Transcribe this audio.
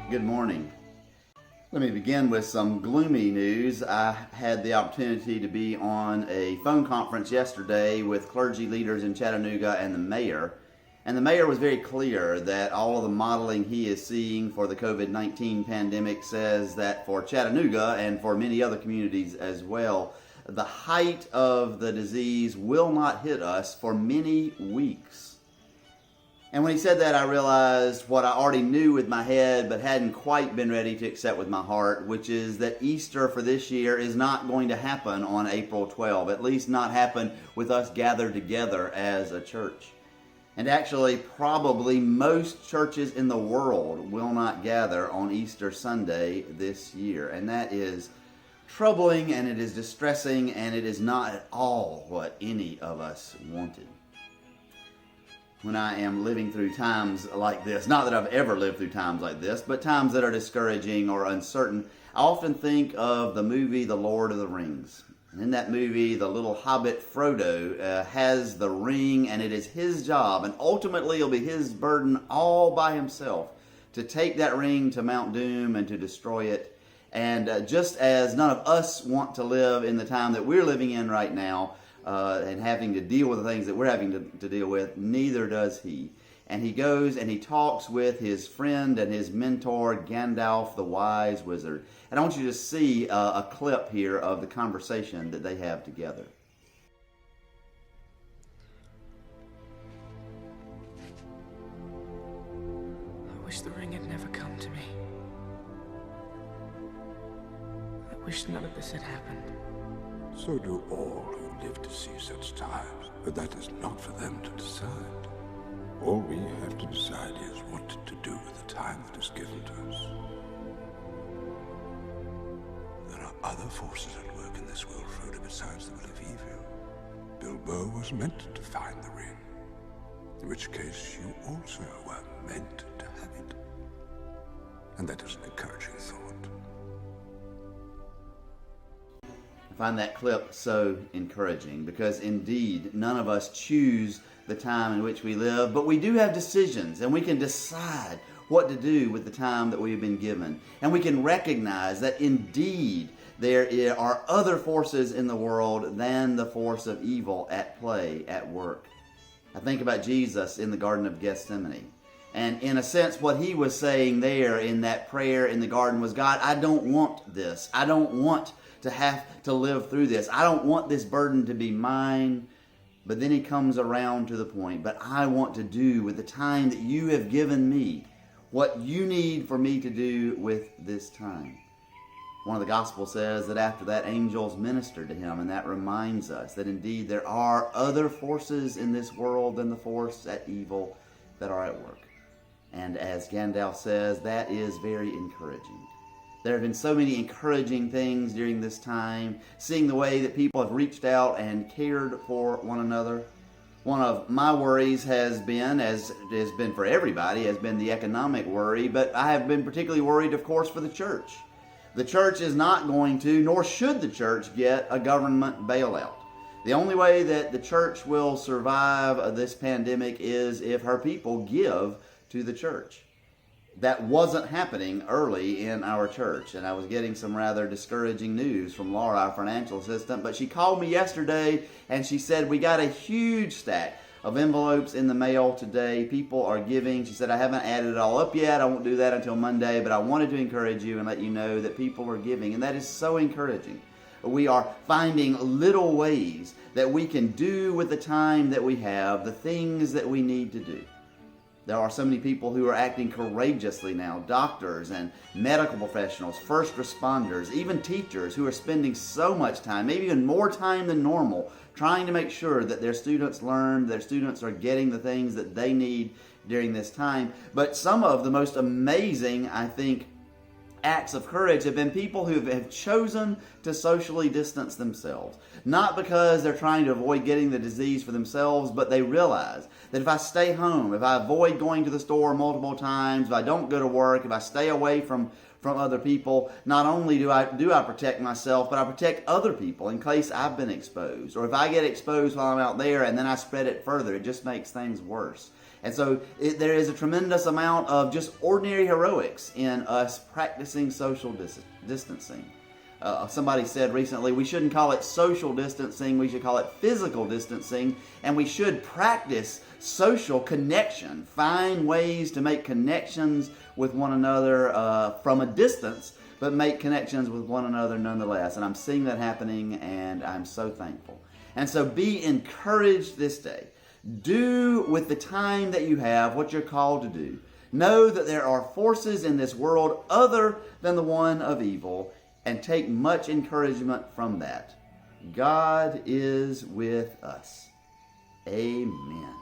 Good morning. Let me begin with some gloomy news. I had the opportunity to be on a phone conference yesterday with clergy leaders in Chattanooga and the mayor. And the mayor was very clear that all of the modeling he is seeing for the COVID-19 pandemic says that for Chattanooga and for many other communities as well, the height of the disease will not hit us for many weeks. And when he said that, I realized what I already knew with my head but hadn't quite been ready to accept with my heart, which is that Easter for this year is not going to happen on April 12, at least not happen with us gathered together as a church. And actually, probably most churches in the world will not gather on Easter Sunday this year. And that is troubling, and it is distressing, and it is not at all what any of us wanted. When I am living through times like this, not that I've ever lived through times like this, but times that are discouraging or uncertain, I often think of the movie The Lord of the Rings. And in that movie, the little hobbit Frodo has the ring, and it is his job, and ultimately it'll be his burden all by himself to take that ring to Mount Doom and to destroy it. And just as none of us want to live in the time that we're living in right now, and having to deal with the things that we're having to deal with, neither does he. And he goes and he talks with his friend and his mentor, Gandalf the Wise Wizard. And I want you to see a clip here of the conversation that they have together. I wish the ring had never come to me. I wish none of this had happened. So do all who live to see such times, but that is not for them to decide. All we have to decide is what to do with the time that is given to us. There are other forces at work in this world, Frodo, besides the will of evil. Bilbo was meant to find the ring, in which case you also were meant to have it. And that is an encouraging thought. I find that clip so encouraging because indeed none of us choose the time in which we live, but we do have decisions, and we can decide what to do with the time that we have been given. And we can recognize that indeed there are other forces in the world than the force of evil at play, at work. I think about Jesus in the Garden of Gethsemane. And in a sense, what he was saying there in that prayer in the garden was, God, I don't want this. I don't want to have to live through this. I don't want this burden to be mine. But then he comes around to the point, but I want to do with the time that you have given me what you need for me to do with this time. One of the Gospels says that after that, angels ministered to him, and that reminds us that indeed there are other forces in this world than the force at evil that are at work. And as Gandalf says, that is very encouraging. There have been so many encouraging things during this time, seeing the way that people have reached out and cared for one another. One of my worries has been, as it has been for everybody, has been the economic worry, but I have been particularly worried, of course, for the church. The church is not going to, nor should the church, get a government bailout. The only way that the church will survive this pandemic is if her people give to the church. That wasn't happening early in our church, and I was getting some rather discouraging news from Laura, our financial assistant, but she called me yesterday and she said, we got a huge stack of envelopes in the mail today. People are giving. She said, I haven't added it all up yet. I won't do that until Monday, but I wanted to encourage you and let you know that people are giving, and that is so encouraging. We are finding little ways that we can do with the time that we have, the things that we need to do. There are so many people who are acting courageously now, doctors and medical professionals, first responders, even teachers who are spending so much time, maybe even more time than normal, trying to make sure that their students learn, their students are getting the things that they need during this time. But some of the most amazing, I think, acts of courage have been people who have chosen to socially distance themselves. Not because they're trying to avoid getting the disease for themselves, but they realize that if I stay home, if I avoid going to the store multiple times, if I don't go to work, if I stay away from other people, not only do I protect myself, but I protect other people in case I've been exposed. Or if I get exposed while I'm out there and then I spread it further, it just makes things worse. And so there is a tremendous amount of just ordinary heroics in us practicing social distancing. Somebody said recently, we shouldn't call it social distancing, we should call it physical distancing, and we should practice social connection. Find ways to make connections with one another from a distance, but make connections with one another nonetheless. And I'm seeing that happening, and I'm so thankful. And so be encouraged this day. Do with the time that you have what you're called to do. Know that there are forces in this world other than the one of evil, and take much encouragement from that. God is with us. Amen.